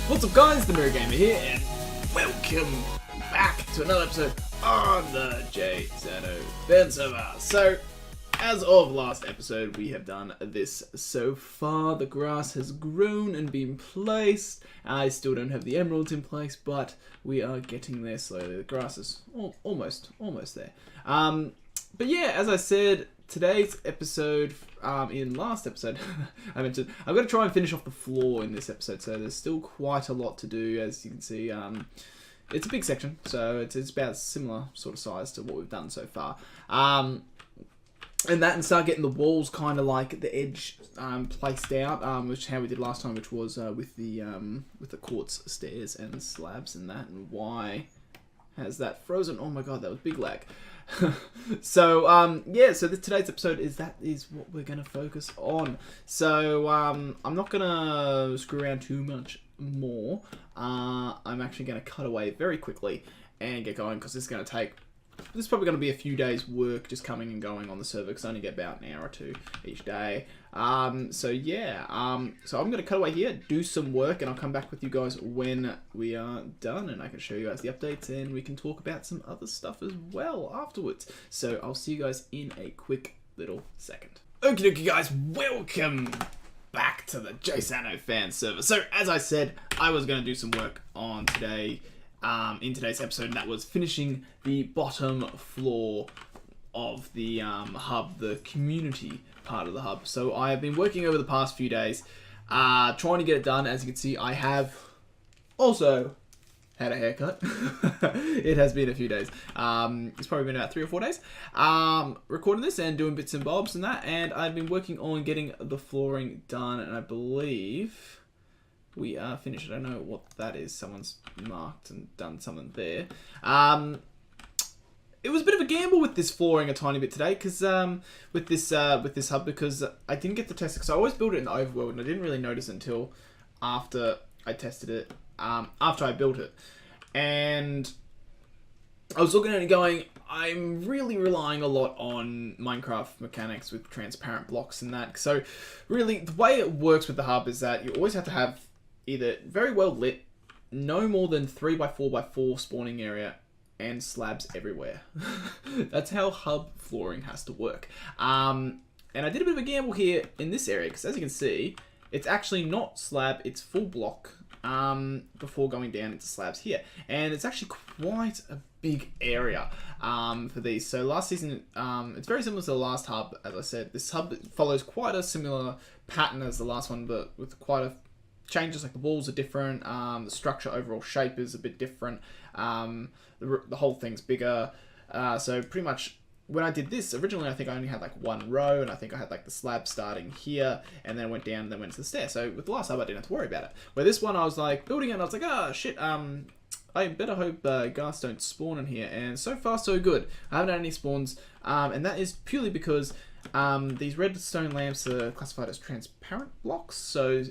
What's up guys, TheMerryGamer here, and welcome back to another episode on the JSano Fan Server. So, as of last episode, we have done this so far. The grass has grown and been placed. I still don't have the emeralds in place, but we are getting there slowly. The grass is almost there. But yeah, as I said, today's episode, in last episode, I mentioned, I'm going to try and finish off the floor in this episode, so there's still quite a lot to do, as you can see. It's a big section, so it's about similar sort of size to what we've done so far. And start getting the walls kind of like at the edge placed out, which is how we did last time, which was with the quartz stairs and slabs and that. And why has that frozen? Oh my god, that was big lag. So yeah, so today's episode is what we're gonna focus on. So I'm not gonna screw around too much more. I'm actually gonna cut away very quickly and get going, because this is probably going to be a few days work just coming and going on the server, because I only get about an hour or two each day. So yeah, so I'm going to cut away here, do some work, and I'll come back with you guys when we are done, and I can show you guys the updates, and we can talk about some other stuff as well afterwards. So I'll see you guys in a quick little second. Okie dokie guys, welcome back to the JSano Fan Server. So as I said, I was going to do some work on today. In today's episode, and that was finishing the bottom floor of the hub, the community part of the hub. So I have been working over the past few days, trying to get it done. As you can see, I have also had a haircut. It has been a few days. It's probably been about 3 or 4 days recording this and doing bits and bobs and that, and I've been working on getting the flooring done, and I believe we are finished. I don't know what that is. Someone's marked and done something there. It was a bit of a gamble with this flooring a tiny bit today, because with this hub, because I didn't get to test it, because I always build it in the overworld, and I didn't really notice until after I tested it, after I built it. And I was looking at it going, I'm really relying a lot on Minecraft mechanics with transparent blocks and that. So really, the way it works with the hub is that you always have to have either very well lit, no more than 3x4x4 spawning area, and slabs everywhere. That's how hub flooring has to work. And I did a bit of a gamble here in this area, because as you can see, it's actually not slab, it's full block before going down into slabs here. And it's actually quite a big area for these. So last season, it's very similar to the last hub. As I said, this hub follows quite a similar pattern as the last one, but with quite a changes, like the walls are different, the structure overall shape is a bit different, the whole thing's bigger, so pretty much when I did this originally, I think I only had like one row, and I think I had like the slab starting here, and then went down and then went to the stair. So with the last hub I didn't have to worry about it, where this one I was like building it and I was like, oh shit, I better hope ghast don't spawn in here, and so far so good. I haven't had any spawns, and that is purely because these redstone lamps are classified as transparent blocks, so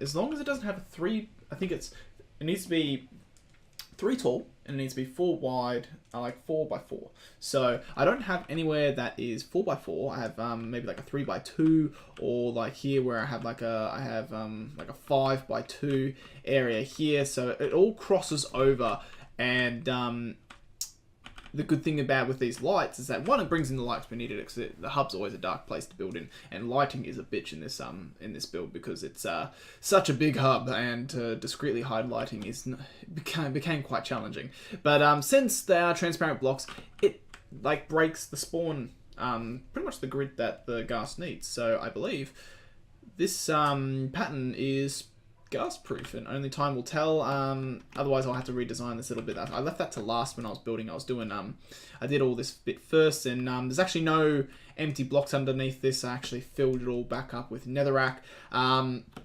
as long as it doesn't have a 3, I think it needs to be 3 tall, and it needs to be 4 wide, like 4x4. So I don't have anywhere that is 4x4. I have maybe like a 3x2, or like here where I have like a 5x2 area here. So it all crosses over, and the good thing about with these lights is that, one, it brings in the lights we needed, because the hub's always a dark place to build in, and lighting is a bitch in this build, because it's such a big hub, and discreetly hide lighting became quite challenging. But since they are transparent blocks, it like breaks the spawn, pretty much the grid that the ghast needs. So I believe this pattern is ghast proof, and only time will tell. Otherwise I'll have to redesign this a little bit. I left that to last when I was building. I did all this bit first, and there's actually no empty blocks underneath this. I actually filled it all back up with netherrack,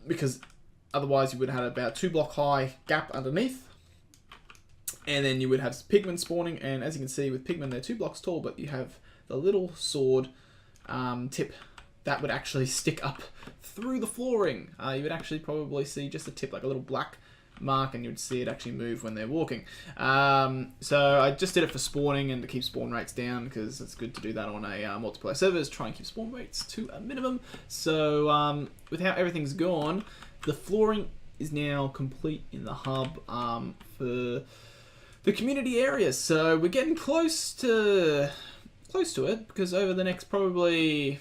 because otherwise you would have had about 2 block high gap underneath, and then you would have pigmen spawning. And as you can see with pigmen, they're 2 blocks tall, but you have the little sword tip that would actually stick up through the flooring. You would actually probably see just a tip, like a little black mark, and you would see it actually move when they're walking. So I just did it for spawning and to keep spawn rates down, because it's good to do that on a multiplayer server, is try and keep spawn rates to a minimum. So with how everything's gone, the flooring is now complete in the hub for the community area. So we're getting close to it, because over the next probably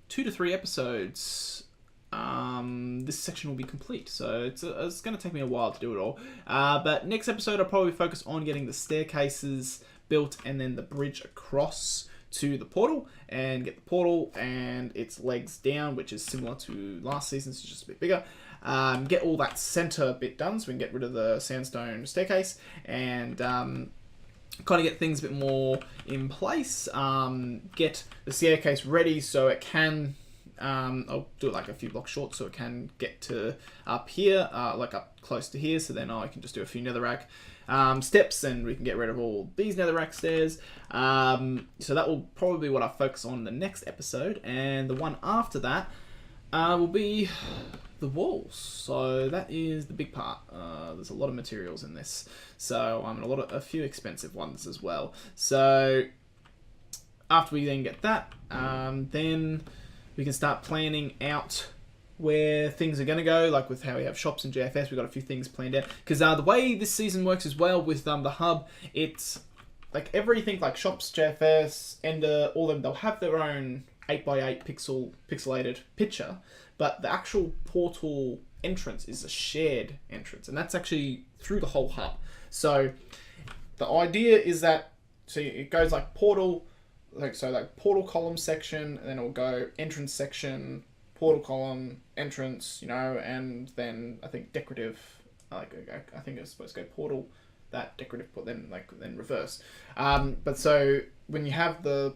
2 to 3 episodes, this section will be complete. So it's going to take me a while to do it all. But next episode, I'll probably focus on getting the staircases built and then the bridge across to the portal, and get the portal and its legs down, which is similar to last season's, just a bit bigger. Get all that center bit done so we can get rid of the sandstone staircase, and kind of get things a bit more in place. Get the staircase ready so it can, I'll do it like a few blocks short so it can get to up here, like up close to here, so then I can just do a few netherrack steps and we can get rid of all these netherrack stairs. So that will probably be what I focus on in the next episode, and the one after that will be the walls. So that is the big part. There's a lot of materials in this, so a few expensive ones as well. So after we then get that, then we can start planning out where things are going to go, like with how we have shops and JFS. We've got a few things planned out, because the way this season works as well with the hub, it's like everything, like shops, JFS, Ender, all of them, they'll have their own 8x8 pixelated picture, but the actual portal entrance is a shared entrance, and that's actually through the whole hub. So the idea is that, so it goes like portal, like portal column section, and then it'll go entrance section, portal column, entrance, and then I think decorative, I think it's supposed to go portal, that decorative, then reverse. But so when you have the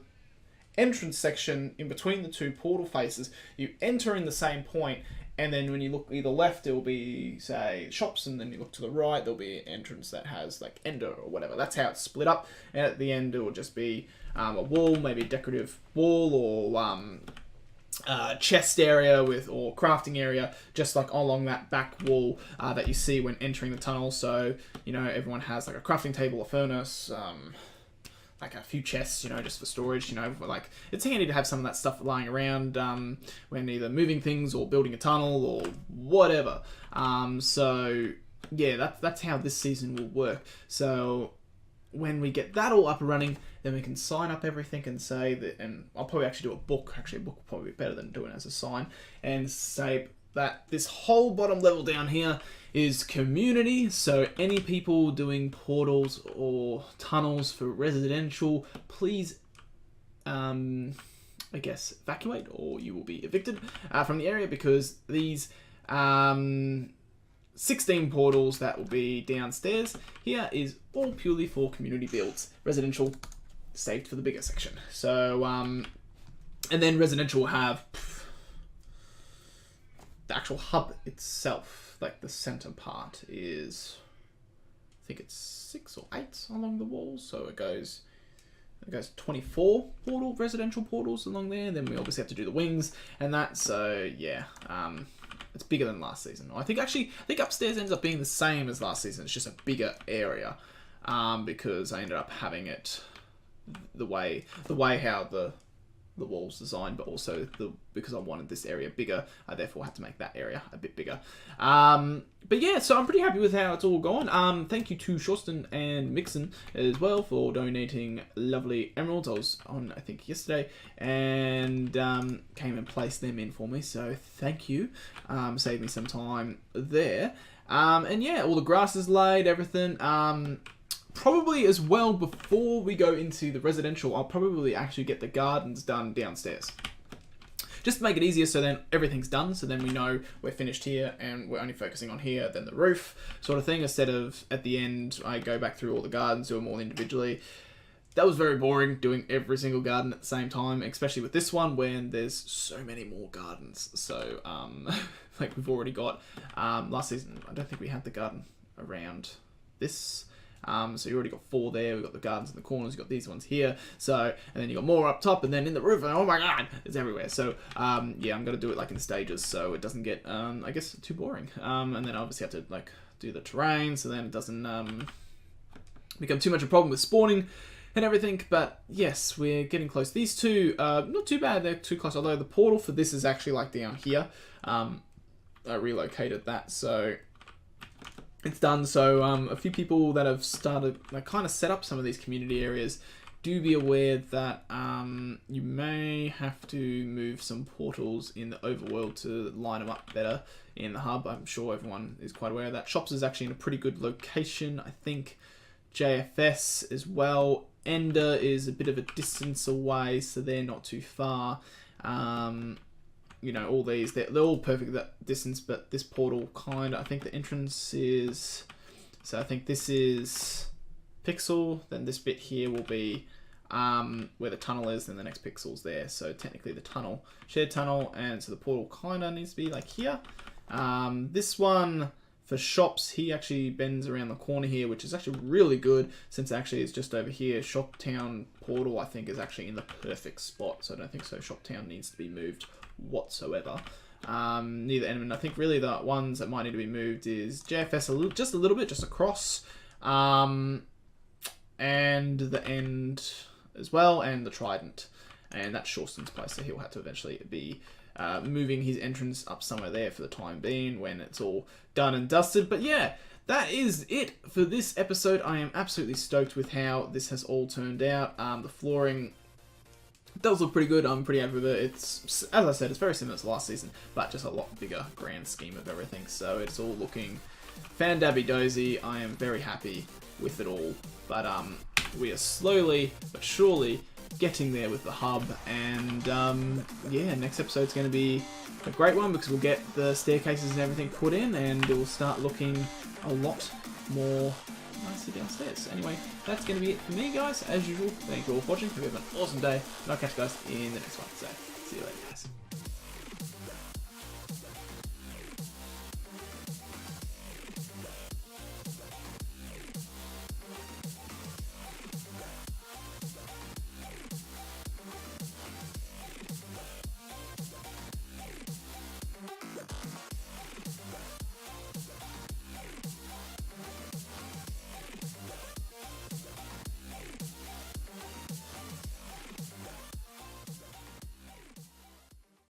entrance section in between the two portal faces, you enter in the same point, and then when you look either left, it will be, say, shops, and then you look to the right, there'll be an entrance that has like Ender or whatever. That's how it's split up, and at the end it will just be a wall, maybe a decorative wall, or chest area or crafting area, just like along that back wall that you see when entering the tunnel. So everyone has like a crafting table, a furnace, like a few chests, just for storage. Like it's handy to have some of that stuff lying around when either moving things or building a tunnel or whatever. So yeah, that's how this season will work. So when we get that all up and running, then we can sign up everything and say that, and I'll probably actually do a book. Actually, a book will probably be better than doing it as a sign, and say that this whole bottom level down here is community. So any people doing portals or tunnels for residential, please, I guess, evacuate, or you will be evicted from the area, because these 16 portals that will be downstairs here is all purely for community builds. Residential saved for the bigger section. So, and then residential will have the actual hub itself, like the center part is, I think it's 6 or 8 along the walls. So it goes 24 residential portals along there. And then we obviously have to do the wings and that. So yeah, it's bigger than last season. I think upstairs ends up being the same as last season. It's just a bigger area, because I ended up having it the way how the walls designed, but also because I wanted this area bigger, I therefore had to make that area a bit bigger. But yeah, so I'm pretty happy with how it's all gone. Thank you to Shorston and Mixon as well for donating lovely emeralds. I was on, I think, yesterday, and came and placed them in for me, so thank you. Saved me some time there. And yeah, all the grass is laid, everything. Probably as well, before we go into the residential, I'll probably actually get the gardens done downstairs. Just to make it easier, so then everything's done, so then we know we're finished here and we're only focusing on here, then the roof sort of thing, instead of at the end I go back through all the gardens, do them all individually. That was very boring, doing every single garden at the same time, especially with this one when there's so many more gardens. So, like we've already got, last season, I don't think we had the garden around this. So you already got 4 there. We've got the gardens in the corners. You've got these ones here. So, and then you got more up top, and then in the roof, and oh my god, it's everywhere. So, yeah, I'm going to do it like in stages so it doesn't get, I guess, too boring. And then I obviously have to like do the terrain so then it doesn't become too much of a problem with spawning and everything. But yes, we're getting close. These two, not too bad. They're too close. Although the portal for this is actually like down here. relocated that, so it's done. So a few people that have started, like, kind of set up some of these community areas, do be aware that you may have to move some portals in the overworld to line them up better in the hub. I'm sure everyone is quite aware of that. Shops is actually in a pretty good location. I think JFS as well. Ender is a bit of a distance away, so they're not too far. You know, all these, they're all perfect that distance, but this portal kind of, I think the entrance is, so I think this is pixel, then this bit here will be where the tunnel is, then the next pixel's there. So technically the tunnel, shared tunnel, and so the portal kind of needs to be like here. This one for shops, he actually bends around the corner here, which is actually really good since actually it's just over here. Shoptown portal, I think, is actually in the perfect spot, so I don't think so Shoptown needs to be moved whatsoever. Neither end, and I think really the ones that might need to be moved is JFS just a little bit, just across, and the end as well, and the Trident, and that's Shawston's place, so he'll have to eventually be moving his entrance up somewhere there for the time being when it's all done and dusted. But yeah, that is it for this episode. I am absolutely stoked with how this has all turned out. The flooring does look pretty good. I'm pretty happy with it. It's, as I said, it's very similar to last season, but just a lot bigger grand scheme of everything. So it's all looking fan-dabby-dozy. I am very happy with it all. But we are slowly but surely getting there with the hub, and yeah, next episode's going to be a great one because we'll get the staircases and everything put in, and it will start looking a lot more nicely downstairs. Anyway, that's going to be it for me, guys. As usual, thank you all for watching. Hope you have an awesome day, and I'll catch you guys in the next one. So, see you later, guys.